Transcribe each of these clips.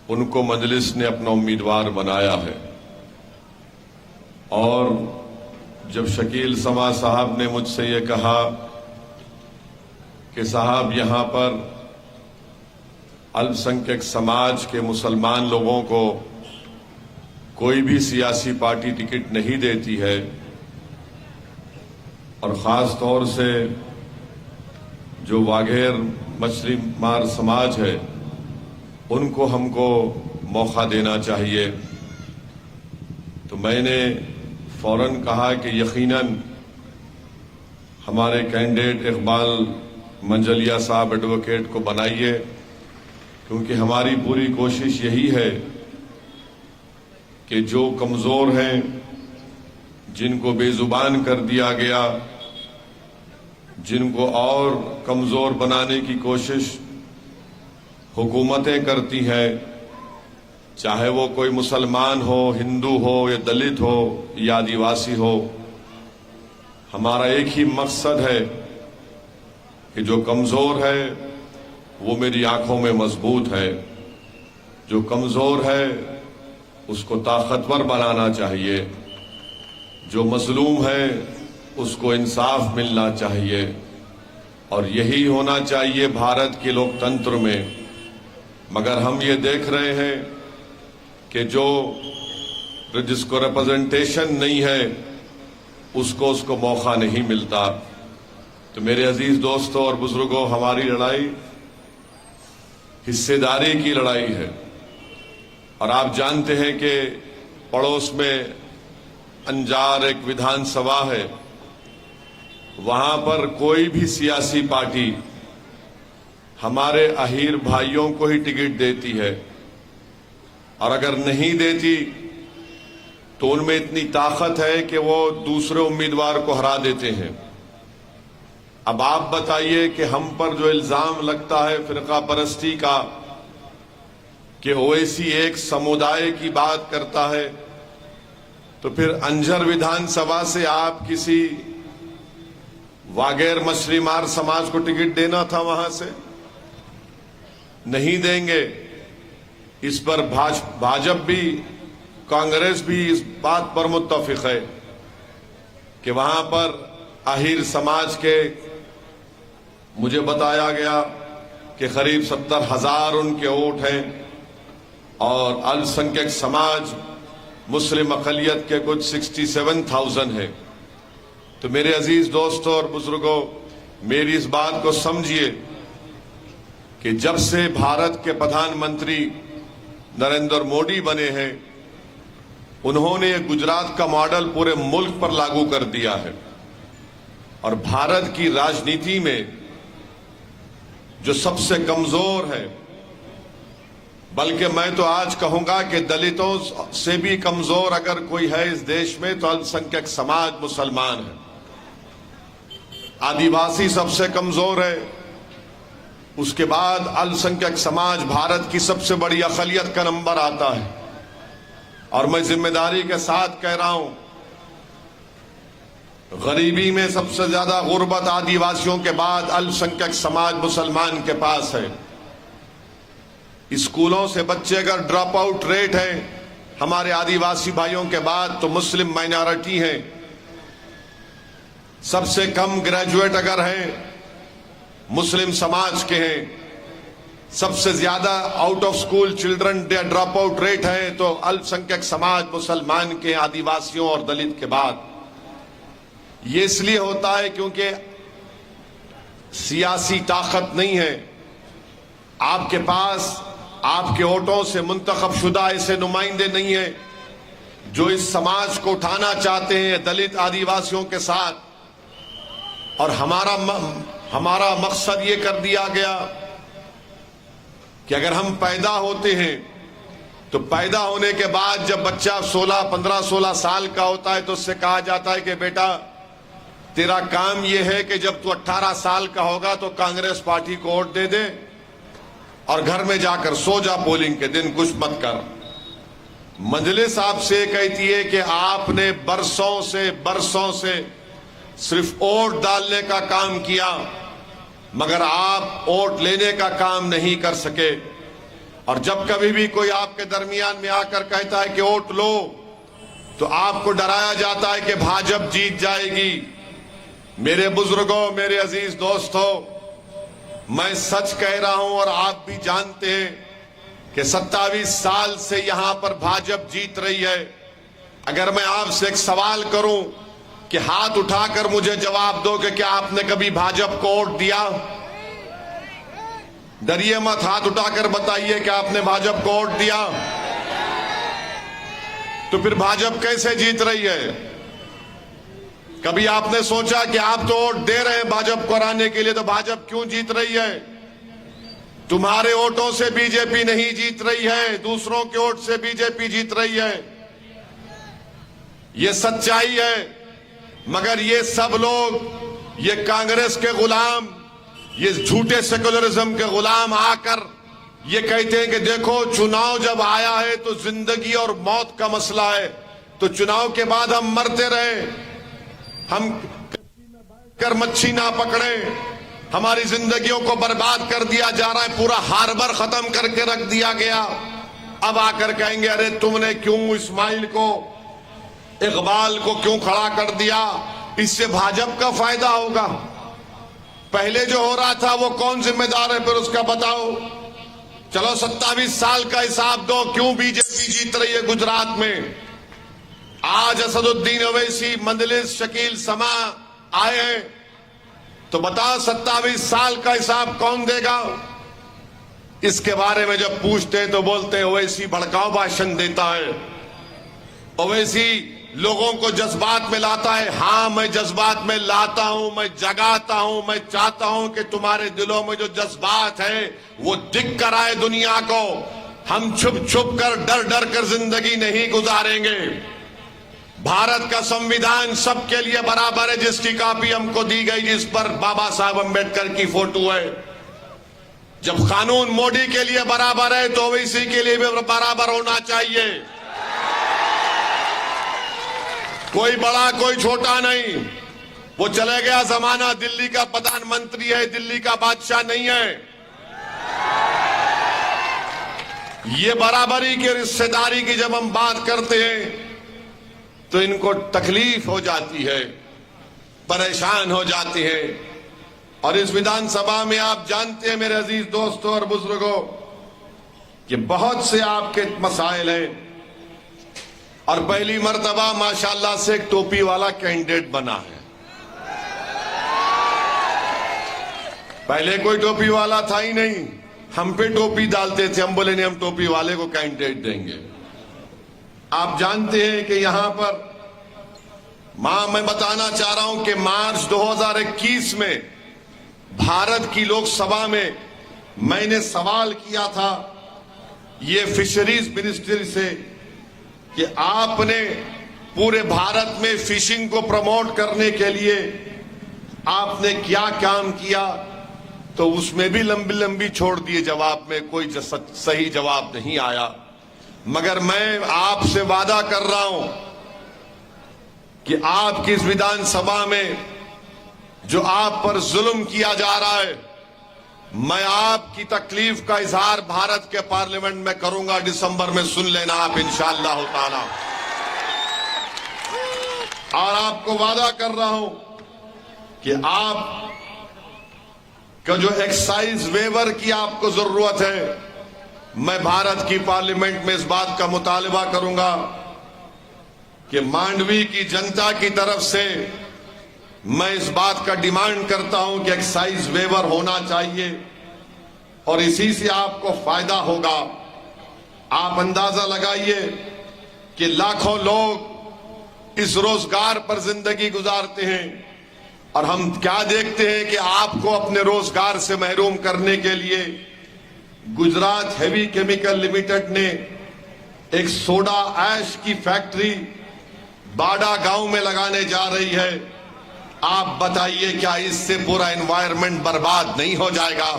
उनको मजलिस ने अपना उम्मीदवार बनाया है। और जब शकील समा साहब ने मुझसे ये कहा कि साहब यहां पर अल्पसंख्यक समाज के मुसलमान लोगों को कोई भी सियासी पार्टी टिकट नहीं देती है और ख़ास तौर से जो वाघेर मछली मार समाज है उनको हमको मौका देना चाहिए, तो मैंने फौरन कहा कि यकीनन हमारे कैंडिडेट इकबाल मंजलिया साहब एडवोकेट को बनाइए, क्योंकि हमारी पूरी कोशिश यही है कि जो कमज़ोर हैं, जिनको बेजुबान कर दिया गया, जिनको और कमज़ोर बनाने की कोशिश हुकूमतें करती हैं, चाहे वो कोई मुसलमान हो, हिंदू हो या दलित हो या आदिवासी हो, हमारा एक ही मकसद है कि जो कमज़ोर है वो मेरी आंखों में मजबूत है, जो कमज़ोर है उसको ताकतवर बनाना चाहिए, जो मजलूम है उसको इंसाफ मिलना चाहिए। और यही होना चाहिए भारत के लोकतंत्र में। मगर हम ये देख रहे हैं कि जिसको रिप्रेजेंटेशन नहीं है उसको मौका नहीं मिलता। तो मेरे अजीज दोस्तों और बुजुर्गों, हमारी लड़ाई हिस्सेदारी की लड़ाई है। और आप जानते हैं कि पड़ोस में अंजार एक विधानसभा है, वहां पर कोई भी सियासी पार्टी हमारे अहीर भाइयों को ही टिकट देती है, और अगर नहीं देती तो उनमें इतनी ताकत है कि वो दूसरे उम्मीदवार को हरा देते हैं। अब आप बताइए कि हम पर जो इल्जाम लगता है फिरका परस्ती का कि ओवैसी एक समुदाय की बात करता है, तो फिर अंजर विधानसभा से आप किसी वाघेर मछली मार समाज को टिकट देना था, वहां से नहीं देंगे। इस पर भाजपा भी, कांग्रेस भी इस बात पर मुत्तफिक है कि वहां पर अहीर समाज के, मुझे बताया गया कि करीब 70,000 उनके वोट हैं और अल्पसंख्यक समाज मुस्लिम अक़लियत के कुछ 67,000 है। तो मेरे अजीज दोस्तों और बुजुर्गों, मेरी इस बात को समझिए कि जब से भारत के प्रधानमंत्री नरेंद्र मोदी बने हैं, उन्होंने गुजरात का मॉडल पूरे मुल्क पर लागू कर दिया है। और भारत की राजनीति में जो सबसे कमजोर है, बल्कि मैं तो आज कहूंगा कि दलितों से भी कमजोर अगर कोई है इस देश में तो अल्पसंख्यक समाज मुसलमान है। आदिवासी सबसे कमजोर है, उसके बाद अल्पसंख्यक समाज भारत की सबसे बड़ी अक़लियत का नंबर आता है। और मैं जिम्मेदारी के साथ कह रहा हूं, गरीबी में सबसे ज्यादा गुर्बत आदिवासियों के बाद अल्पसंख्यक समाज मुसलमान के पास है। स्कूलों से बच्चे अगर ड्रॉप आउट रेट है हमारे आदिवासी भाइयों के बाद, तो मुस्लिम माइनॉरिटी है। सबसे कम ग्रेजुएट अगर हैं मुस्लिम समाज के हैं। सबसे ज्यादा out of school children drop out rate है तो अल्पसंख्यक समाज मुसलमान के, आदिवासियों और दलित के बाद। ये इसलिए होता है क्योंकि सियासी ताकत नहीं है आपके पास, आपके वोटों से मुंतखब शुदा ऐसे नुमाइंदे नहीं है जो इस समाज को उठाना चाहते हैं दलित आदिवासियों के साथ। और हमारा मकसद ये कर दिया गया कि अगर हम पैदा होते हैं तो पैदा होने के बाद जब बच्चा 15-16 साल का होता है तो उससे कहा जाता है कि बेटा तेरा काम यह है कि जब तू 18 साल का होगा तो कांग्रेस पार्टी को वोट दे दे और घर में जाकर सो जा, पोलिंग के दिन कुछ मत कर। मजलिस आपसे कहती है कि आपने बरसों से सिर्फ वोट डालने का काम किया, मगर आप वोट लेने का काम नहीं कर सके। और जब कभी भी कोई आपके दरमियान में आकर कहता है कि वोट लो, तो आपको डराया जाता है कि भाजपा जीत जाएगी। मेरे बुजुर्गों, मेरे अजीज दोस्तों, मैं सच कह रहा हूं और आप भी जानते हैं कि 27 साल से यहां पर भाजपा जीत रही है। अगर मैं आपसे एक सवाल करूं कि हाथ उठाकर मुझे जवाब दो कि क्या आपने कभी भाजपा को वोट दिया? डरिए मत, हाथ उठाकर बताइए कि आपने भाजपा को वोट दिया। तो फिर भाजपा कैसे जीत रही है? कभी आपने सोचा कि आप तो वोट दे रहे हैं भाजपा को हराने के लिए, तो भाजपा क्यों जीत रही है? तुम्हारे वोटों से बीजेपी नहीं जीत रही है, दूसरों के वोट से बीजेपी जीत रही है। ये सच्चाई है। मगर ये सब लोग, ये कांग्रेस के गुलाम, ये झूठे सेकुलरिज्म के गुलाम आकर ये कहते हैं कि देखो, चुनाव जब आया है तो जिंदगी और मौत का मसला है, तो चुनाव के बाद हम मरते रहे, हम कर मच्छी ना पकड़े, हमारी जिंदगियों को बर्बाद कर दिया जा रहा है, पूरा हार्बर खत्म करके रख दिया गया। अब आकर कहेंगे अरे तुमने क्यों इस्माइल को, इकबाल को क्यों खड़ा कर दिया? इससे भाजपा का फायदा होगा। पहले जो हो रहा था वो कौन जिम्मेदार है? फिर उसका बताओ। चलो 27 साल का हिसाब दो, क्यों बीजेपी जीत रही है गुजरात में? आज असदुद्दीन ओवैसी, मंदलिस, शकील समा आए हैं, तो बताओ 27 साल का हिसाब कौन देगा? इसके बारे में जब पूछते हैं तो बोलते हैं ओवैसी भड़काऊ भाषण देता है, ओवैसी लोगों को जज्बात में लाता है। हां, मैं जज्बात में लाता हूं, मैं जगाता हूं, मैं चाहता हूं कि तुम्हारे दिलों में जो जज्बात है वो दिख कर आए दुनिया को। हम छुप छुप कर, डर डर कर जिंदगी नहीं गुजारेंगे। भारत का संविधान सबके लिए बराबर है, जिसकी कॉपी हमको दी गई, जिस पर बाबा साहब अम्बेडकर की फोटो है। जब कानून मोदी के लिए बराबर है तो ओवैसी के लिए भी बराबर होना चाहिए। कोई बड़ा कोई छोटा नहीं। वो चले गया जमाना, दिल्ली का प्रधानमंत्री है, दिल्ली का बादशाह नहीं है। ये बराबरी की, रिश्तेदारी की जब हम बात करते हैं तो इनको तकलीफ हो जाती है, परेशान हो जाती है। और इस विधानसभा में आप जानते हैं मेरे अजीज दोस्तों और बुजुर्गों कि बहुत से आपके मसाइल हैं, और पहली मर्तबा माशाल्लाह से एक टोपी वाला कैंडिडेट बना है। पहले कोई टोपी वाला था ही नहीं, हम पे टोपी डालते थे, हम बोले नहीं, हम टोपी वाले को कैंडिडेट देंगे। आप जानते हैं कि यहां पर मैं बताना चाह रहा हूं कि मार्च 2021 में भारत की लोकसभा में मैंने सवाल किया था ये फिशरीज मिनिस्ट्री से कि आपने पूरे भारत में फिशिंग को प्रमोट करने के लिए आपने क्या काम किया? तो उसमें भी लंबी लंबी छोड़ दिए, जवाब में कोई सही जवाब नहीं आया। मगर मैं आपसे वादा कर रहा हूं कि आपकी इस विधानसभा में जो आप पर जुल्म किया जा रहा है, मैं आपकी तकलीफ का इजहार भारत के पार्लियामेंट में करूंगा। दिसंबर में सुन लेना आप, इंशाअल्लाह ताला। और आपको वादा कर रहा हूं कि आप का जो एक्साइज वेवर की आपको जरूरत है, मैं भारत की पार्लियामेंट में इस बात का मुतालबा करूंगा कि मांडवी की जनता की तरफ से मैं इस बात का डिमांड करता हूं कि एक्साइज वेवर होना चाहिए, और इसी से आपको फायदा होगा। आप अंदाजा लगाइए कि लाखों लोग इस रोजगार पर जिंदगी गुजारते हैं, और हम क्या देखते हैं कि आपको अपने रोजगार से महरूम करने के लिए गुजरात हेवी केमिकल लिमिटेड ने एक सोडा ऐश की फैक्ट्री बाडा गांव में लगाने जा रही है। आप बताइए, क्या इससे पूरा एनवायरनमेंट बर्बाद नहीं हो जाएगा?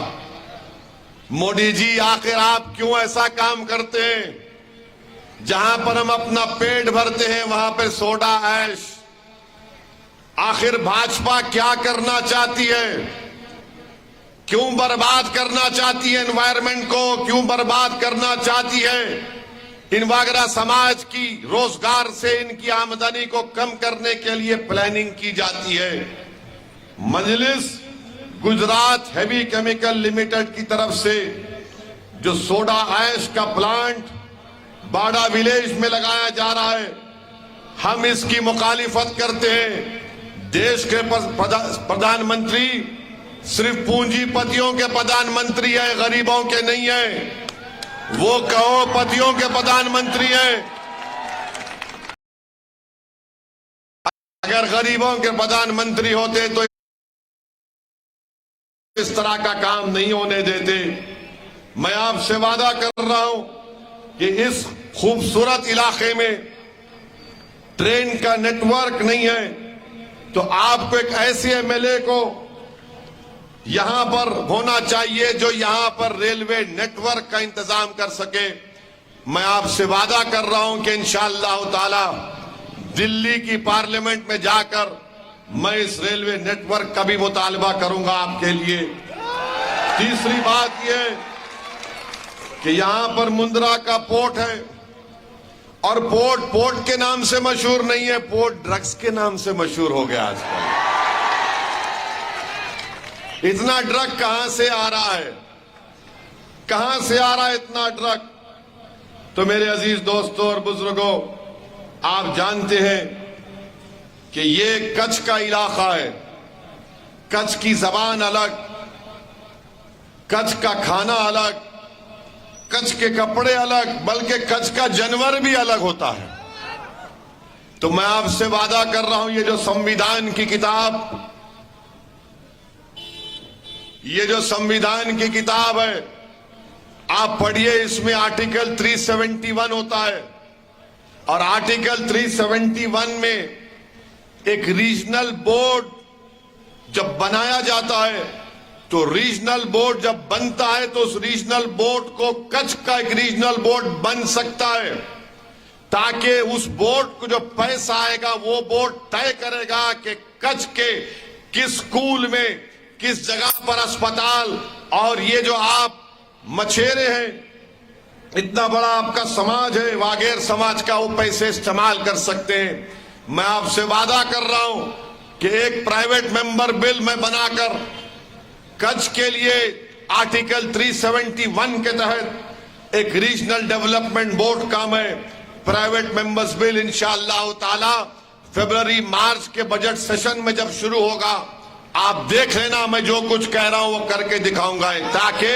मोदी जी, आखिर आप क्यों ऐसा काम करते हैं? जहां पर हम अपना पेट भरते हैं वहां पर सोडा ऐश। आखिर भाजपा क्या करना चाहती है? क्यों बर्बाद करना चाहती है एनवायरमेंट को, क्यों बर्बाद करना चाहती है इन वागरा समाज की रोजगार से इनकी आमदनी को कम करने के लिए प्लानिंग की जाती है। मजलिस गुजरात हैवी केमिकल लिमिटेड की तरफ से जो सोडा ऐश का प्लांट बाड़ा विलेज में लगाया जा रहा है, हम इसकी मुखालिफत करते हैं। देश के प्रधानमंत्री सिर्फ पूंजीपतियों के प्रधानमंत्री है, गरीबों के नहीं है। वो करोड़पतियों के प्रधानमंत्री हैं। अगर गरीबों के प्रधानमंत्री होते तो इस तरह का काम नहीं होने देते। मैं आपसे वादा कर रहा हूं कि इस खूबसूरत इलाके में ट्रेन का नेटवर्क नहीं है, तो आपको एक ऐसे एमएलए को यहां पर होना चाहिए जो यहां पर रेलवे नेटवर्क का इंतजाम कर सके। मैं आपसे वादा कर रहा हूं कि इंशाअल्लाह ताला दिल्ली की पार्लियामेंट में जाकर मैं इस रेलवे नेटवर्क का भी मुतालबा करूंगा आपके लिए। तीसरी बात यह कि यहां पर मुंद्रा का पोर्ट है, और पोर्ट के नाम से मशहूर नहीं है, पोर्ट ड्रग्स के नाम से मशहूर हो गया आजकल। इतना ड्रग कहां से आ रहा है, कहां से आ रहा है इतना ड्रग? तो मेरे अजीज दोस्तों और बुजुर्गों, आप जानते हैं कि ये कच्छ का इलाका है। कच्छ की जबान अलग, कच्छ का खाना अलग, कच्छ के कपड़े अलग, बल्कि कच्छ का जानवर भी अलग होता है। तो मैं आपसे वादा कर रहा हूं, ये जो संविधान की किताब है, आप पढ़िए। इसमें आर्टिकल 371 होता है, और आर्टिकल 371 में एक रीजनल बोर्ड जब बनाया जाता है, तो रीजनल बोर्ड जब बनता है तो उस रीजनल बोर्ड को कच्छ का एक रीजनल बोर्ड बन सकता है, ताकि उस बोर्ड को जो पैसा आएगा वो बोर्ड तय करेगा कि कच्छ के किस स्कूल में, किस जगह पर अस्पताल, और ये जो आप मछेरे हैं, इतना बड़ा आपका समाज है वागेर समाज का, वो पैसे इस्तेमाल कर सकते हैं। मैं आपसे वादा कर रहा हूं कि एक प्राइवेट मेंबर बिल में बनाकर कच्छ के लिए आर्टिकल 371 के तहत एक रीजनल डेवलपमेंट बोर्ड का मैं प्राइवेट मेंबर्स बिल इंशाअल्लाह ताला फरवरी मार्च के बजट सेशन में जब शुरू होगा, आप देख लेना, मैं जो कुछ कह रहा हूं वो करके दिखाऊंगा, ताकि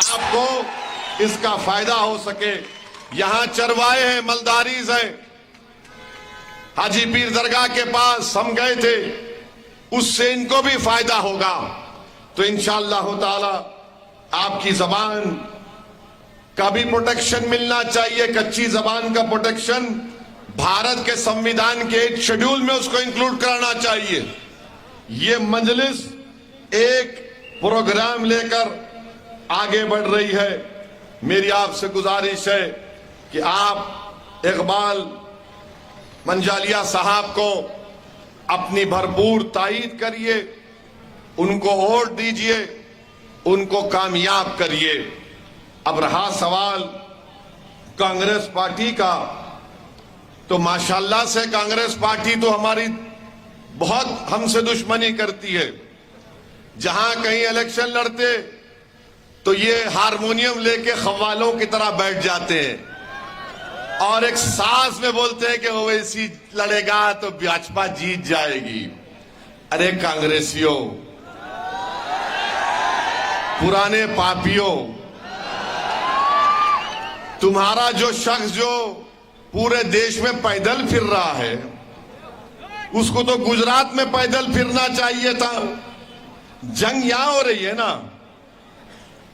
आपको इसका फायदा हो सके। यहां चरवाए हैं, मलदारीज हैं। हाजी पीर दरगाह के पास हम गए थे, उससे इनको भी फायदा होगा। तो इंशाअल्लाह ताला आपकी जबान का भी प्रोटेक्शन मिलना चाहिए। कच्ची जबान का प्रोटेक्शन भारत के संविधान के एक शेड्यूल में उसको इंक्लूड कराना चाहिए। ये मजलिस एक प्रोग्राम लेकर आगे बढ़ रही है। मेरी आपसे गुजारिश है कि आप इकबाल मंजालिया साहब को अपनी भरपूर तायीद करिए, उनको वोट दीजिए, उनको कामयाब करिए। अब रहा सवाल कांग्रेस पार्टी का, तो माशाल्लाह से कांग्रेस पार्टी तो हमारी बहुत हमसे दुश्मनी करती है। जहां कहीं इलेक्शन लड़ते तो ये हारमोनियम लेके खवालों की तरह बैठ जाते हैं और एक साज में बोलते हैं कि ओवैसी लड़ेगा तो भाजपा जीत जाएगी। अरे कांग्रेसियों, पुराने पापियों, तुम्हारा जो शख्स जो पूरे देश में पैदल फिर रहा है, उसको तो गुजरात में पैदल फिरना चाहिए था। जंग यहां हो रही है ना,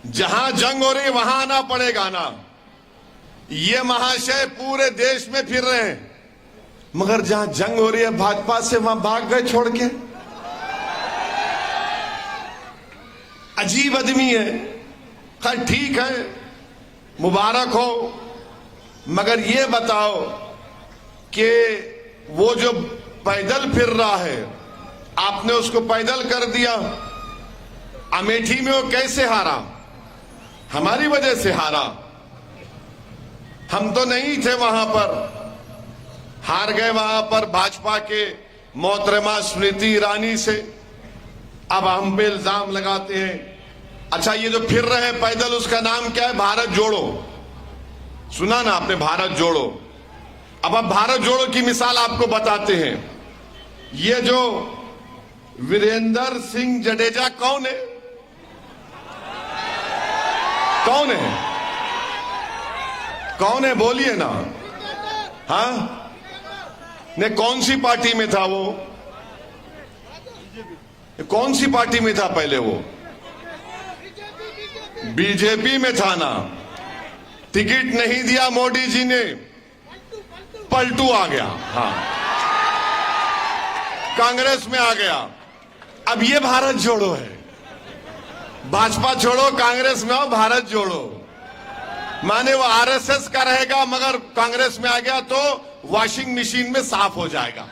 जहां जंग हो रही है वहां आना पड़ेगा ना। ये महाशय पूरे देश में फिर रहे हैं, मगर जहां जंग हो रही है भाजपा से वहां भाग गए छोड़ के। अजीब आदमी है। खैर ठीक है, मुबारक हो, मगर ये बताओ कि वो जो पैदल फिर रहा है, आपने उसको पैदल कर दिया। अमेठी में वो कैसे हारा? हमारी वजह से हारा। हम तो नहीं थे वहां पर, हार गए वहां पर भाजपा के मोहतरमा स्मृति ईरानी से। अब हम पे इल्जाम लगाते हैं। अच्छा, ये जो फिर रहे हैं पैदल, उसका नाम क्या है? भारत जोड़ो। सुना ना आपने, भारत जोड़ो। अब भारत जोड़ो की मिसाल आपको बताते हैं। ये जो वीरेंद्र सिंह जडेजा कौन है? कौन है? कौन है? बोलिए ना। हाँ, ने कौन सी पार्टी में था वो? कौन सी पार्टी में था पहले वो? बीजेपी में था ना। टिकट नहीं दिया मोदी जी ने, पलटू आ गया। हाँ, कांग्रेस में आ गया। अब ये भारत जोड़ो है। भाजपा छोड़ो, कांग्रेस में आओ, भारत जोड़ो। माने वो आरएसएस का रहेगा, मगर कांग्रेस में आ गया तो वॉशिंग मशीन में साफ हो जाएगा।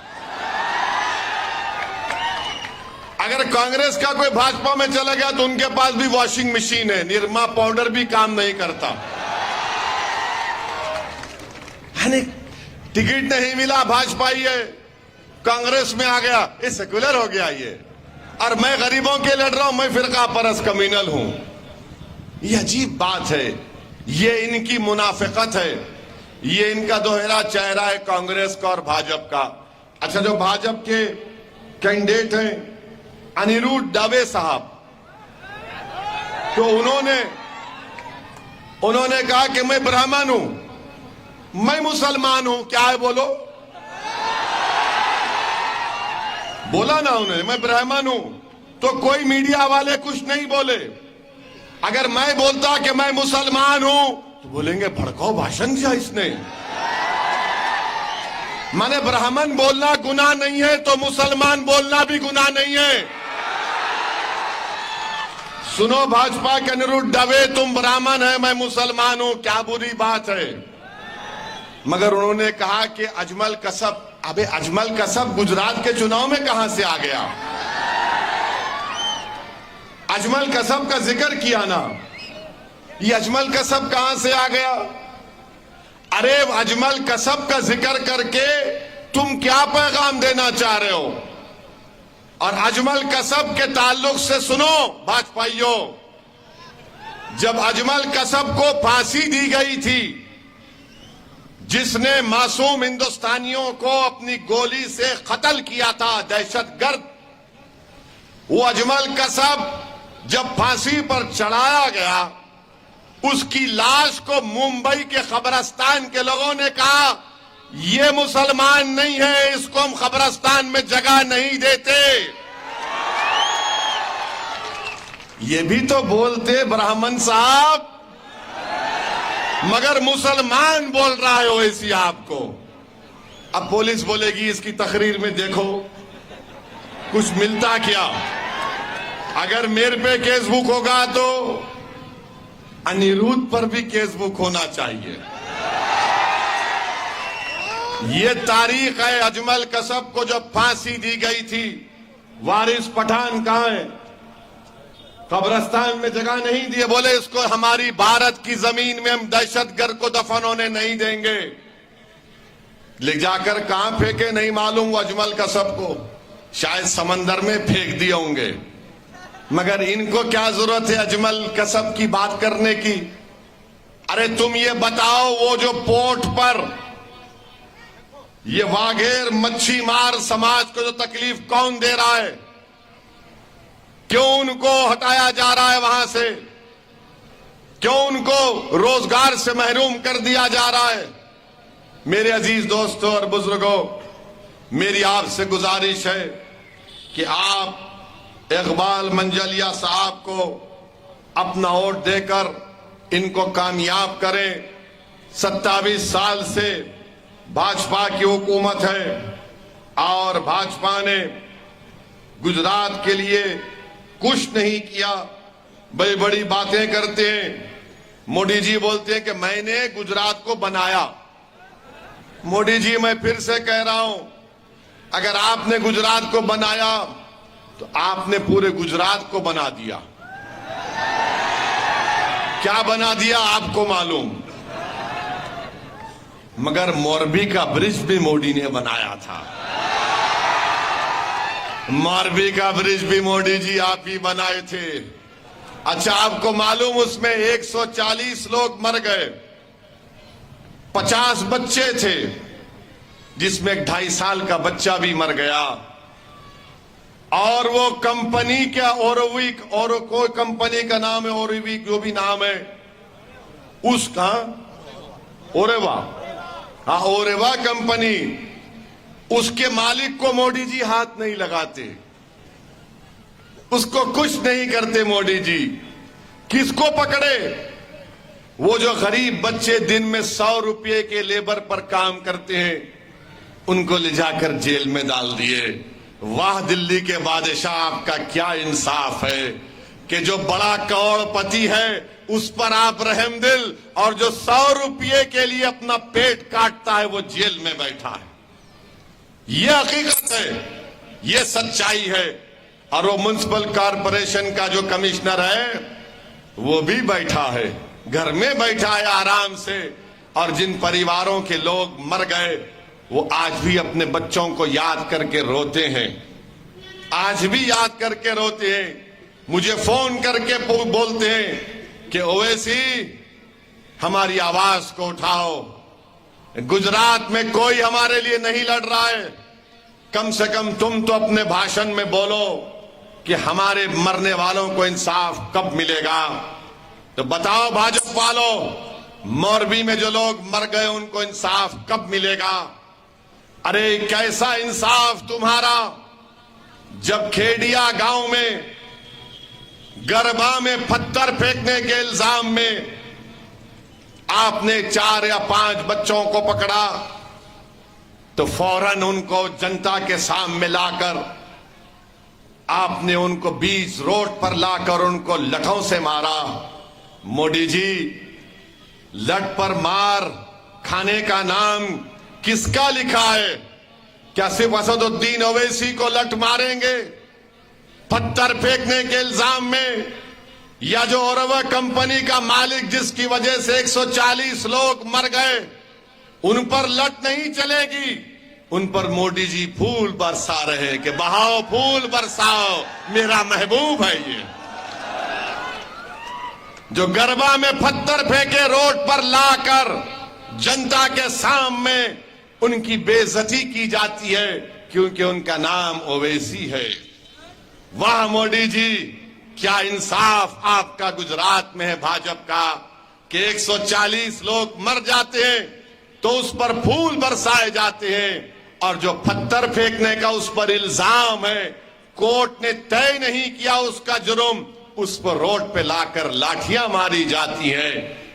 अगर कांग्रेस का कोई भाजपा में चला गया तो उनके पास भी वॉशिंग मशीन है, निरमा पाउडर भी काम नहीं करता। टिकट नहीं मिला, भाजपा ये कांग्रेस में आ गया, ये सेक्युलर हो गया ये। और मैं गरीबों के लड़ रहा हूं, मैं फिरका परस्त कम्युनल हूं। ये अजीब बात है, ये इनकी मुनाफिकत है, ये इनका दोहरा चेहरा है कांग्रेस का और भाजपा का। अच्छा, जो भाजपा के कैंडिडेट हैं अनिरुद्ध दवे साहब, तो उन्होंने कहा कि मैं ब्राह्मण हूं, मैं मुसलमान हूं। क्या है? बोलो। बोला ना उन्होंने, मैं ब्राह्मण हूं। तो कोई मीडिया वाले कुछ नहीं बोले। अगर मैं बोलता कि मैं मुसलमान हूं तो बोलेंगे भड़काऊ भाषण दिया इसने। माने ब्राह्मण बोलना गुनाह नहीं है तो मुसलमान बोलना भी गुनाह नहीं है। सुनो भाजपा के अनिरुद्ध दवे, तुम ब्राह्मण है, मैं मुसलमान हूं, क्या बुरी बात है? मगर उन्होंने कहा कि अजमल कसब, अबे अजमल कसब गुजरात के चुनाव में कहां से आ गया? अजमल कसब का जिक्र किया ना, ये अजमल कसब कहां से आ गया? अरे अजमल कसब का जिक्र करके तुम क्या पैगाम देना चाह रहे हो? और अजमल कसब के ताल्लुक से सुनो भाजपाइयों, जब अजमल कसब को फांसी दी गई थी, जिसने मासूम हिंदुस्तानियों को अपनी गोली से कत्ल किया था, दहशतगर्द, वो अजमल कसब जब फांसी पर चढ़ाया गया, उसकी लाश को मुंबई के कब्रिस्तान के लोगों ने कहा ये मुसलमान नहीं है, इसको हम कब्रिस्तान में जगह नहीं देते। ये भी तो बोलते ब्राह्मण साहब, मगर मुसलमान बोल रहा है ओवैसी आपको। अब पुलिस बोलेगी इसकी तकरीर में देखो कुछ मिलता क्या। अगर मेरे पे केस बुक होगा तो अनिरुद्ध पर भी केस बुक होना चाहिए। ये तारीख है। अजमल कसब को जब फांसी दी गई थी, वारिस पठान कहां है? कब्रिस्तान में जगह नहीं दिए, बोले इसको हमारी भारत की जमीन में हम दहशतगर्द को दफन होने नहीं देंगे। ले जाकर कहां फेंके नहीं मालूम वो अजमल कसब को, शायद समंदर में फेंक दिए होंगे। मगर इनको क्या जरूरत है अजमल कसब की बात करने की? अरे तुम ये बताओ, वो जो पोर्ट पर ये वाघेर मच्छी मार समाज को जो तकलीफ कौन दे रहा है? क्यों उनको हटाया जा रहा है वहां से? क्यों उनको रोजगार से महरूम कर दिया जा रहा है? मेरे अजीज दोस्तों और बुजुर्गों, मेरी आपसे गुजारिश है कि आप इकबाल मंजलिया साहब को अपना वोट देकर इनको कामयाब करें। 27 साल से भाजपा की हुकूमत है और भाजपा ने गुजरात के लिए कुछ नहीं किया। बड़ी बड़ी बातें करते हैं। मोदी जी बोलते हैं कि मैंने गुजरात को बनाया। मोदी जी, मैं फिर से कह रहा हूं, अगर आपने गुजरात को बनाया तो आपने पूरे गुजरात को बना दिया। क्या बना दिया आपको मालूम। मगर मोरबी का ब्रिज भी मोदी ने बनाया था। मोरबी का ब्रिज भी मोदी जी आप ही बनाए थे। अच्छा, आपको मालूम उसमें 140 लोग मर गए, 50 बच्चे थे, जिसमें 2.5 साल का बच्चा भी मर गया। और वो कंपनी क्या, ओरोविक और कोई कंपनी का नाम है, ओरोविक जो भी नाम है उसका, ओरेवा, हाँ ओरेवा कंपनी, उसके मालिक को मोदी जी हाथ नहीं लगाते, उसको कुछ नहीं करते मोदी जी। किसको पकड़े? वो जो गरीब बच्चे दिन में 100 रुपये के लेबर पर काम करते हैं, उनको ले जाकर जेल में डाल दिए। वाह दिल्ली के बादशाह, आपका क्या इंसाफ है कि जो बड़ा करोड़पति है उस पर आप रहम दिल, और जो 100 रुपये के लिए अपना पेट काटता है वो जेल में बैठा है। ये हकीकत है, ये सच्चाई है। और वो म्युनिसिपल कॉरपोरेशन का जो कमिश्नर है वो भी बैठा है, घर में बैठा है आराम से। और जिन परिवारों के लोग मर गए वो आज भी अपने बच्चों को याद करके रोते हैं, आज भी याद करके रोते हैं। मुझे फोन करके बोलते हैं कि ओवैसी हमारी आवाज को उठाओ, गुजरात में कोई हमारे लिए नहीं लड़ रहा है, कम से कम तुम तो अपने भाषण में बोलो कि हमारे मरने वालों को इंसाफ कब मिलेगा। तो बताओ भाजपा वालों, मोरबी में जो लोग मर गए उनको इंसाफ कब मिलेगा? अरे कैसा इंसाफ तुम्हारा, जब खेड़िया गांव में गरबा में पत्थर फेंकने के इल्जाम में आपने 4 या 5 बच्चों को पकड़ा तो फौरन उनको जनता के सामने लाकर आपने उनको बीच रोड पर लाकर उनको लठों से मारा। मोदी जी, लठ पर मार खाने का नाम किसका लिखा है? क्या सिर्फ असदुद्दीन ओवैसी को लठ मारेंगे पत्थर फेंकने के इल्जाम में? या जो ओरवा कंपनी का मालिक जिसकी वजह से 140 लोग मर गए, उन पर लठ नहीं चलेगी? उन पर मोदी जी फूल बरसा रहे कि बहाओ फूल बरसाओ, मेरा महबूब है ये। जो गरबा में पत्थर फेंके रोड पर लाकर जनता के सामने उनकी बेइज्जती की जाती है क्योंकि उनका नाम ओवैसी है। वाह मोदी जी, क्या इंसाफ आपका गुजरात में है भाजपा का कि 140 लोग मर जाते हैं तो उस पर फूल बरसाए जाते हैं, और जो पत्थर फेंकने का उस पर इल्जाम है, कोर्ट ने तय नहीं किया उसका जुर्म, उस पर रोड पे लाकर लाठियां मारी जाती हैं।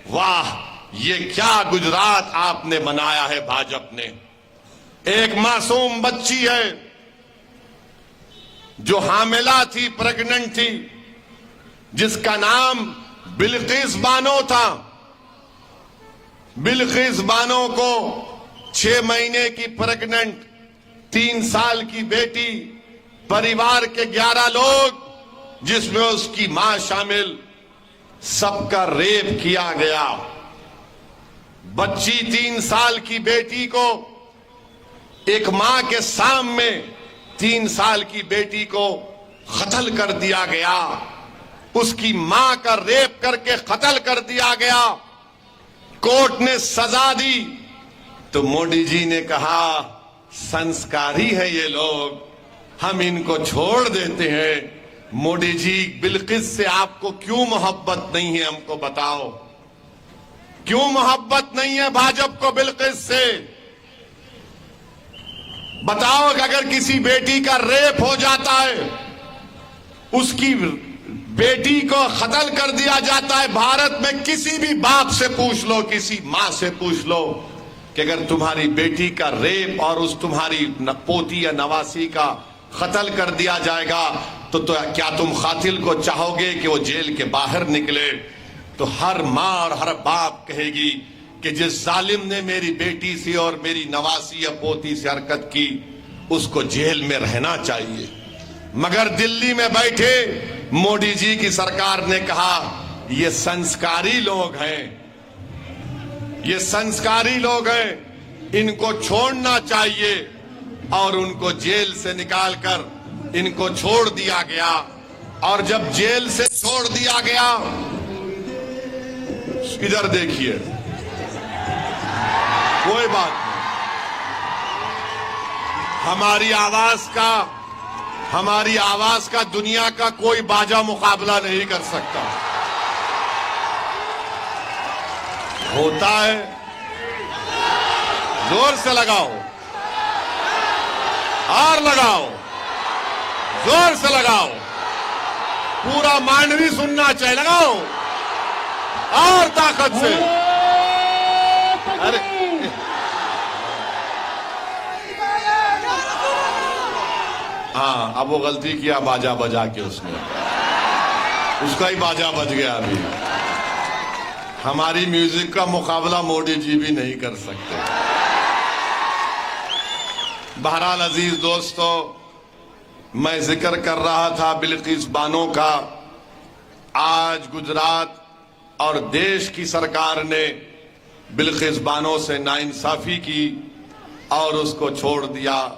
वाह, ये क्या गुजरात आपने बनाया है भाजपा ने। एक मासूम बच्ची है जो हामिला थी, प्रेग्नेंट थी, जिसका नाम बिल्किस बानो था। बिल्किस बानो को 6 महीने की प्रेग्नेंट, 3 साल की बेटी, परिवार के 11 लोग जिसमें उसकी मां शामिल, सबका रेप किया गया। बच्ची 3 साल की बेटी को एक मां के सामने 3 साल की बेटी को कत्ल कर दिया गया, उसकी मां का रेप करके कत्ल कर दिया गया। कोर्ट ने सजा दी तो मोदी जी ने कहा संस्कारी है ये लोग, हम इनको छोड़ देते हैं। मोदी जी, बिल्किस से आपको क्यों मोहब्बत नहीं है, हमको बताओ, क्यों मोहब्बत नहीं है भाजपा को बिल्किस से? बताओ कि अगर किसी बेटी का रेप हो जाता है, उसकी बेटी को कत्ल कर दिया जाता है, भारत में किसी भी बाप से पूछ लो, किसी मां से पूछ लो कि अगर तुम्हारी बेटी का रेप और उस तुम्हारी पोती या नवासी का कत्ल कर दिया जाएगा तो क्या तुम कातिल को चाहोगे कि वो जेल के बाहर निकले? तो हर मां और हर बाप कहेगी कि जिस जालिम ने मेरी बेटी से और मेरी नवासी या पोती से हरकत की उसको जेल में रहना चाहिए। मगर दिल्ली में बैठे मोदी जी की सरकार ने कहा ये संस्कारी लोग हैं, ये संस्कारी लोग हैं, इनको छोड़ना चाहिए। और उनको जेल से निकालकर इनको छोड़ दिया गया। और जब जेल से छोड़ दिया गया, इधर देखिए, कोई बात नहीं, हमारी आवाज का दुनिया का कोई बाजा मुकाबला नहीं कर सकता। होता है, जोर से लगाओ और लगाओ, जोर से लगाओ, पूरा मांडवी सुनना चाहिए, लगाओ और ताकत से। अरे हाँ, अब वो गलती किया बाजा बजा के, उसका ही बाजा बज गया। अभी हमारी म्यूजिक का मुकाबला मोदी जी भी नहीं कर सकते। बहरहाल अजीज दोस्तों, मैं जिक्र कर रहा था बिल्किस बानो का। आज गुजरात और देश की सरकार ने बिल्किस बानो से नाइंसाफी की और उसको छोड़ दिया।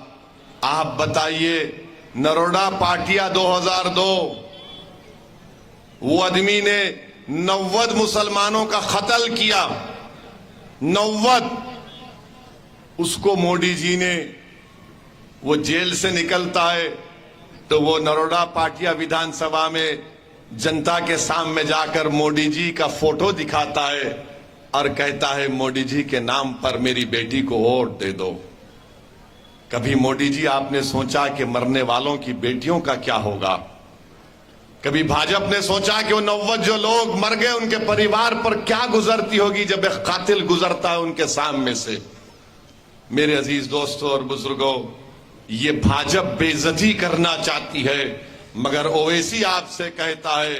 आप बताइए, नरोडा पाटिया 2002, वो आदमी ने 90 मुसलमानों का कत्ल किया, 90। उसको मोदी जी ने, वो जेल से निकलता है तो वो नरोडा पाटिया विधानसभा में जनता के सामने जाकर मोदी जी का फोटो दिखाता है और कहता है, मोदी जी के नाम पर मेरी बेटी को वोट दे दो। कभी मोदी जी आपने सोचा कि मरने वालों की बेटियों का क्या होगा? कभी भाजपा ने सोचा कि वो 90 जो लोग मर गए उनके परिवार पर क्या गुजरती होगी जब एक कातिल गुजरता है उनके सामने से? मेरे अजीज दोस्तों और बुजुर्गों, ये भाजपा बेइज्जती करना चाहती है, मगर ओवैसी आपसे कहता है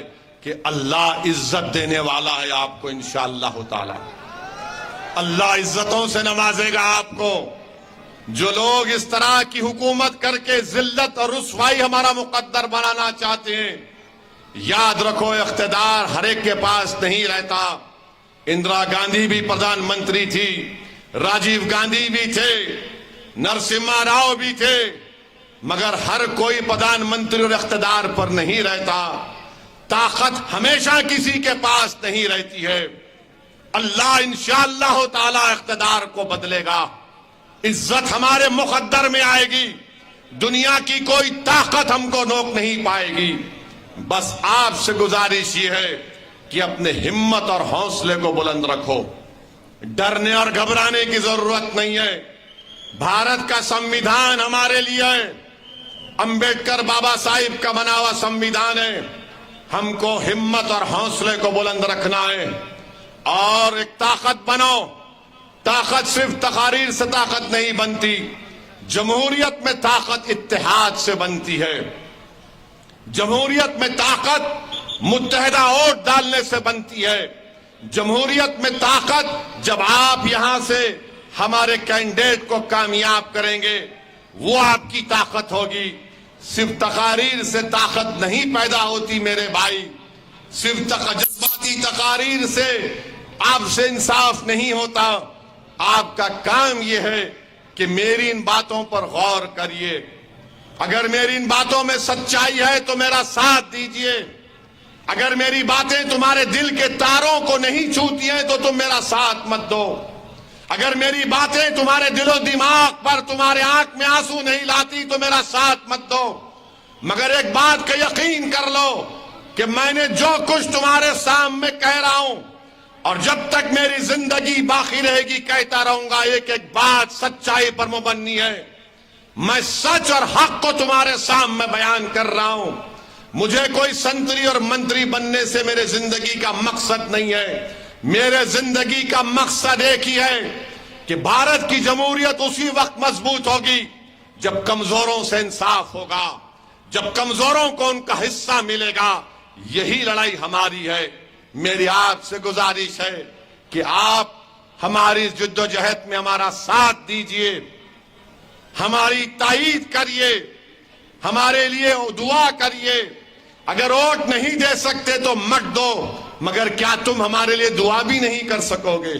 कि अल्लाह इज्जत देने वाला है आपको, इंशाअल्लाह ताला अल्लाह इज्जतों से नवाजेगा आपको। जो लोग इस तरह की हुकूमत करके जिल्लत और रुसवाई हमारा मुकद्दर बनाना चाहते हैं, याद रखो, इख्तिदार हर एक के पास नहीं रहता। इंदिरा गांधी भी प्रधानमंत्री थी, राजीव गांधी भी थे, नरसिम्हा राव भी थे, मगर हर कोई प्रधानमंत्री और इख्तिदार पर नहीं रहता। ताकत हमेशा किसी के पास नहीं रहती है। अल्लाह इंशाअल्लाह ताला इख्तिदार को बदलेगा, इज्जत हमारे मुकद्दर में आएगी, दुनिया की कोई ताकत हमको रोक नहीं पाएगी। बस आपसे गुजारिश ये है कि अपने हिम्मत और हौसले को बुलंद रखो, डरने और घबराने की जरूरत नहीं है। भारत का संविधान हमारे लिए है, अंबेडकर बाबा साहिब का बना हुआ संविधान है। हमको हिम्मत और हौसले को बुलंद रखना है और एक ताकत बनो। ताकत सिर्फ तकारीर से ताकत नहीं बनती, जमहूरियत में ताकत इत्तेहाद से बनती है। जमहूरियत में ताकत मुत्तहिदा वोट डालने से बनती है। जमहूरियत में ताकत जब आप यहां से हमारे कैंडिडेट को कामयाब करेंगे, वो आपकी ताकत होगी। सिर्फ तकारीर से ताकत नहीं पैदा होती मेरे भाई, सिर्फ जज्बाती तकारीर से आपसे इंसाफ नहीं होता। आपका काम यह है कि मेरी इन बातों पर गौर करिए। अगर मेरी इन बातों में सच्चाई है तो मेरा साथ दीजिए। अगर मेरी बातें तुम्हारे दिल के तारों को नहीं छूती हैं तो तुम मेरा साथ मत दो। अगर मेरी बातें तुम्हारे दिलो दिमाग पर, तुम्हारे आंख में आंसू नहीं लाती तो मेरा साथ मत दो। मगर एक बात का यकीन कर लो कि मैंने जो कुछ तुम्हारे सामने कह रहा हूं, और जब तक मेरी जिंदगी बाकी रहेगी कहता रहूंगा, एक एक बात सच्चाई पर मुबन्नी है। मैं सच और हक को तुम्हारे सामने बयान कर रहा हूं। मुझे कोई संतरी और मंत्री बनने से मेरे जिंदगी का मकसद नहीं है। मेरे जिंदगी का मकसद एक ही है कि भारत की जमहूरियत उसी वक्त मजबूत होगी जब कमजोरों से इंसाफ होगा, जब कमजोरों को उनका हिस्सा मिलेगा। यही लड़ाई हमारी है। मेरी आपसे गुजारिश है कि आप हमारी इस जद्दोजहद में हमारा साथ दीजिए, हमारी ताईद करिए, हमारे लिए दुआ करिए। अगर वोट नहीं दे सकते तो मत दो, मगर क्या तुम हमारे लिए दुआ भी नहीं कर सकोगे?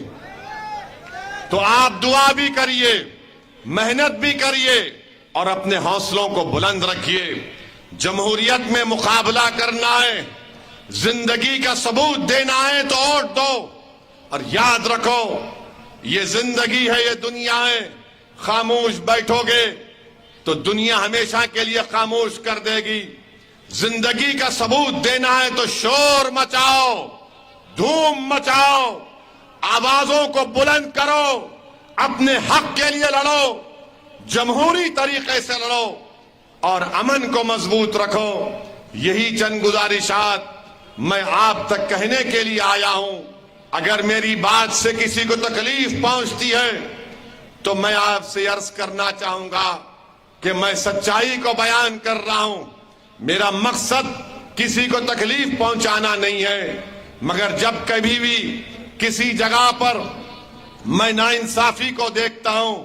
तो आप दुआ भी करिए, मेहनत भी करिए और अपने हौसलों को बुलंद रखिए। जमहूरियत में मुकाबला करना है, जिंदगी का सबूत देना है तो वोट दो। और याद रखो, ये जिंदगी है, ये दुनिया है। खामोश बैठोगे तो दुनिया हमेशा के लिए खामोश कर देगी। जिंदगी का सबूत देना है तो शोर मचाओ, धूम मचाओ, आवाजों को बुलंद करो, अपने हक के लिए लड़ो, जमहूरी तरीके से लड़ो और अमन को मजबूत रखो। यही चंद गुजारिशात मैं आप तक कहने के लिए आया हूं। अगर मेरी बात से किसी को तकलीफ पहुंचती है तो मैं आपसे अर्ज करना चाहूंगा कि मैं सच्चाई को बयान कर रहा हूं। मेरा मकसद किसी को तकलीफ पहुंचाना नहीं है, मगर जब कभी भी किसी जगह पर मैं नाइंसाफी को देखता हूं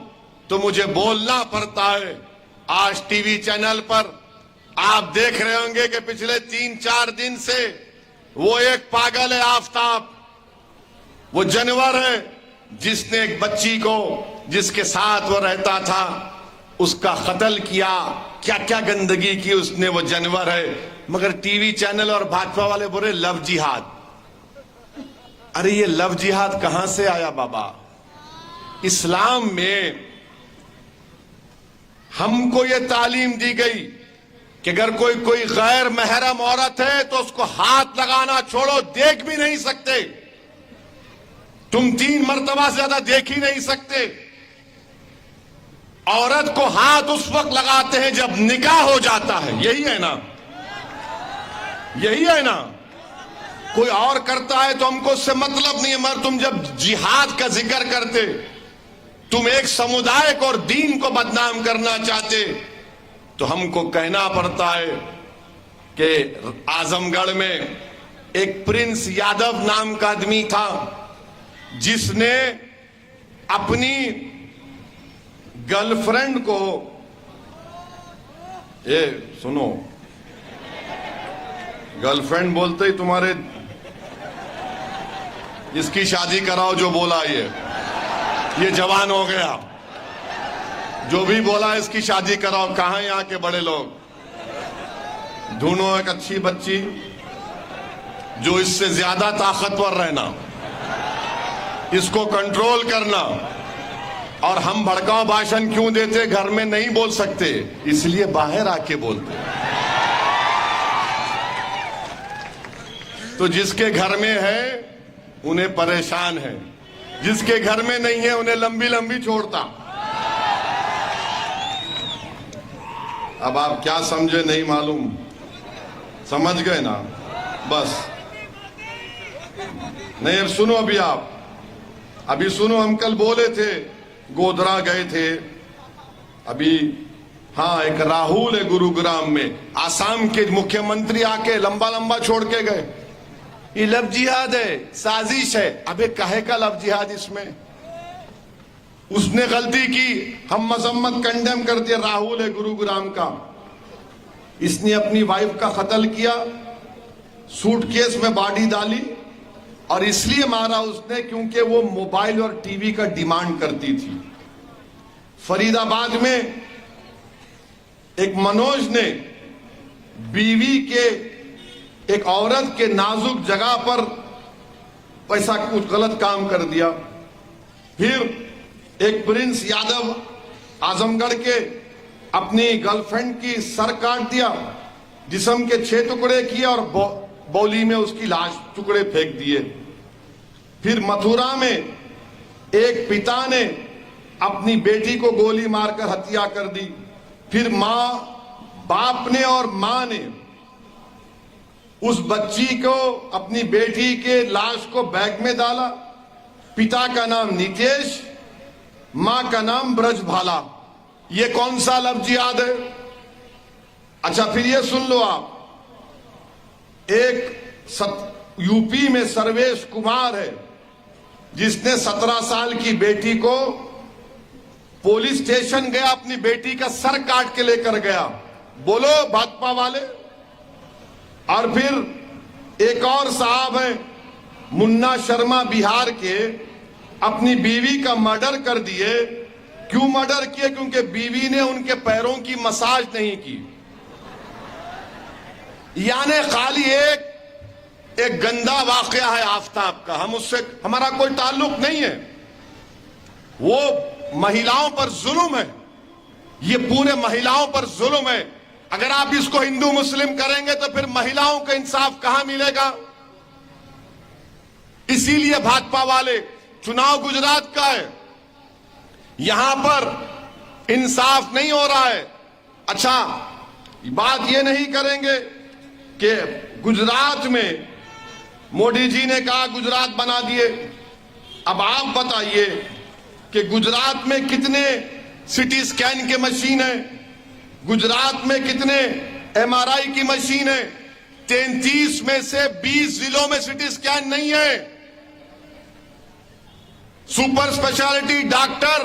तो मुझे बोलना पड़ता है। आज टीवी चैनल पर आप देख रहे होंगे कि पिछले 3-4 दिन से वो एक पागल है, आफताब, वो जानवर है जिसने एक बच्ची को, जिसके साथ वो रहता था, उसका कत्ल किया। क्या क्या गंदगी की उसने, वो जानवर है। मगर टीवी चैनल और भाजपा वाले बोले लव जिहाद। अरे ये लव जिहाद कहां से आया बाबा? इस्लाम में हमको ये तालीम दी गई कि अगर कोई गैर महरम औरत है तो उसको हाथ लगाना छोड़ो, देख भी नहीं सकते। तुम 3 मर्तबा से ज्यादा देख ही नहीं सकते। औरत को हाथ उस वक्त लगाते हैं जब निकाह हो जाता है। यही है ना? यही है ना? कोई और करता है तो हमको उससे मतलब नहीं है, मगर तुम जब जिहाद का जिक्र करते, तुम एक समुदाय को और दीन को बदनाम करना चाहते, तो हमको कहना पड़ता है कि आजमगढ़ में एक प्रिंस यादव नाम का आदमी था जिसने अपनी गर्लफ्रेंड को, ये सुनो, गर्लफ्रेंड बोलते ही तुम्हारे, इसकी शादी कराओ जो बोला ये जवान हो गया। जो भी बोला इसकी शादी कराओ। कहां यहाँ के बड़े लोग? ढूंढो एक अच्छी बच्ची जो इससे ज्यादा ताकतवर रहना, इसको कंट्रोल करना। और हम भड़काऊ भाषण क्यों देते? घर में नहीं बोल सकते, इसलिए बाहर आके बोलते। तो जिसके घर में है उन्हें परेशान है, जिसके घर में नहीं है उन्हें लंबी लंबी छोड़ता। अब आप क्या समझे नहीं मालूम, समझ गए ना? बस नहीं, अब सुनो, अभी सुनो। हम कल बोले थे, गोधरा गए थे अभी। हाँ, एक राहुल है गुरुग्राम में, आसाम के मुख्यमंत्री आके लंबा लंबा छोड़ के गए। ये लव जिहाद है, साजिश है। अबे काहे का लव जिहाद इसमें? उसने गलती की, हम मजम्मत कंडेम कर दिया। राहुल है गुरुग्राम का, इसने अपनी वाइफ का कत्ल किया, सूटकेस में बॉडी डाली और इसलिए मारा उसने क्योंकि वो मोबाइल और टीवी का डिमांड करती थी। फरीदाबाद में एक मनोज ने बीवी के, एक औरत के नाजुक जगह पर पैसा कुछ गलत काम कर दिया। फिर एक प्रिंस यादव आजमगढ़ के अपनी गर्लफ्रेंड की सर काट दिया, जिस्म के 6 टुकड़े किए और बौली में उसकी लाश टुकड़े फेंक दिए। फिर मथुरा में एक पिता ने अपनी बेटी को गोली मारकर हत्या कर दी। फिर बाप ने और मां ने उस बच्ची को, अपनी बेटी के लाश को बैग में डाला। पिता का नाम नितेश, मां का नाम ब्रजभाला। ये कौन सा लव जिहाद है? अच्छा, फिर ये सुन लो आप, एक यूपी में सर्वेश कुमार है जिसने 17 साल की बेटी को पुलिस स्टेशन गया, अपनी बेटी का सर काट के लेकर गया। बोलो भाजपा वाले। और फिर एक और साहब है मुन्ना शर्मा बिहार के अपनी बीवी का मर्डर कर दिए। क्यों मर्डर किए? क्योंकि बीवी ने उनके पैरों की मसाज नहीं की। यानी खाली एक गंदा वाकया है आफताब का, हम उससे हमारा कोई ताल्लुक नहीं है। वो महिलाओं पर जुल्म है, ये पूरे महिलाओं पर जुल्म है। अगर आप इसको हिंदू मुस्लिम करेंगे तो फिर महिलाओं को इंसाफ कहां मिलेगा? इसीलिए भाजपा वाले, चुनाव गुजरात का है, यहां पर इंसाफ नहीं हो रहा है। अच्छा, बात ये नहीं करेंगे कि गुजरात में मोदी जी ने कहा गुजरात बना दिए। अब आप बताइए कि गुजरात में कितने सिटी स्कैन के मशीन है, गुजरात में कितने एमआरआई की मशीन है? 33 में से 20 जिलों में सिटी स्कैन नहीं है। सुपर स्पेशलिटी डॉक्टर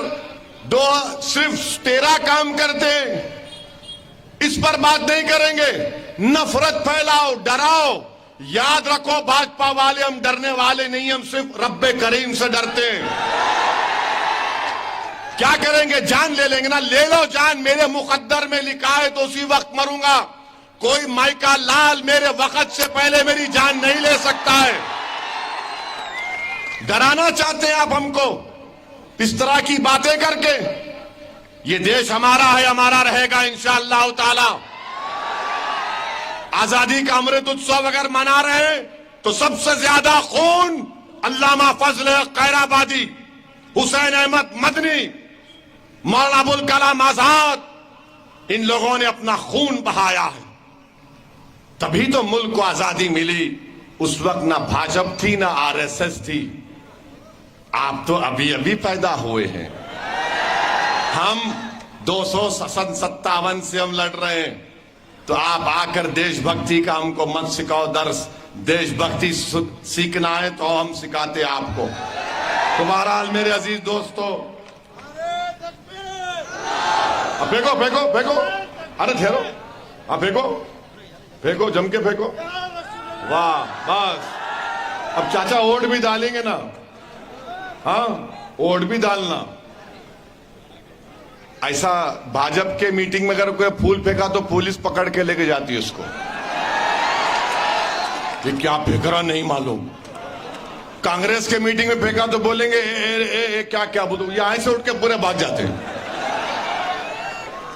सिर्फ 13 काम करते हैं। इस पर बात नहीं करेंगे। नफरत फैलाओ, डराओ। याद रखो भाजपा वाले, हम डरने वाले नहीं, हम सिर्फ रब्बे करीम से डरते हैं। क्या करेंगे? जान ले लेंगे ना। ले लो जान, मेरे मुकद्दर में लिखा है तो उसी वक्त मरूंगा। कोई माइका लाल मेरे वक्त से पहले मेरी जान नहीं ले सकता है। डराना चाहते हैं आप हमको इस तरह की बातें करके। ये देश हमारा है, हमारा रहेगा इंशाअल्लाह ताला। आजादी का अमृत उत्सव अगर मना रहे हैं तो सबसे ज्यादा खून अल्लामा फजल कैराबादी, हुसैन अहमद मदनी, मौलाना अबुल कलाम आजाद, इन लोगों ने अपना खून बहाया है। तभी तो मुल्क को आजादी मिली। उस वक्त ना भाजपा थी ना आरएसएस थी। आप तो अभी अभी पैदा हुए हैं। हम 257 से हम लड़ रहे हैं, तो आप आकर देशभक्ति का हमको मत सिखाओ दर्स। देशभक्ति सीखना है तो हम सिखाते आपको। तो बहरहाल मेरे अजीज दोस्तों, अब फेंको फेंको फेंको, अरे ठहरो, हाँ फेंको फेंको, जम के फेंको। वाह, बस अब चाचा वोट भी डालेंगे ना? हाँ, वोट भी डालना। ऐसा भाजपा के मीटिंग में अगर कोई फूल फेंका तो पुलिस पकड़ के लेके जाती है उसको। ये क्या फेंक रहा नहीं मालूम। कांग्रेस के मीटिंग में फेंका तो बोलेंगे ए, क्या क्या बोलो, यहां से उठ के पूरे भाग जाते हैं।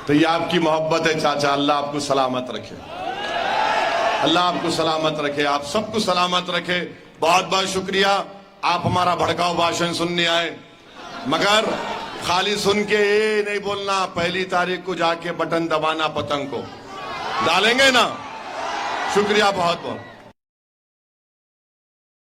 तो ये आपकी मोहब्बत है चाचा। अल्लाह आपको सलामत रखे, अल्लाह आपको सलामत रखे, आप सबको सलामत रखे। बहुत बहुत शुक्रिया। आप हमारा भड़काऊ भाषण सुनने आए, मगर खाली सुन के ये नहीं बोलना 1 तारीख को जाके बटन दबाना पतंग को। डालेंगे ना? शुक्रिया बहुत बहुत।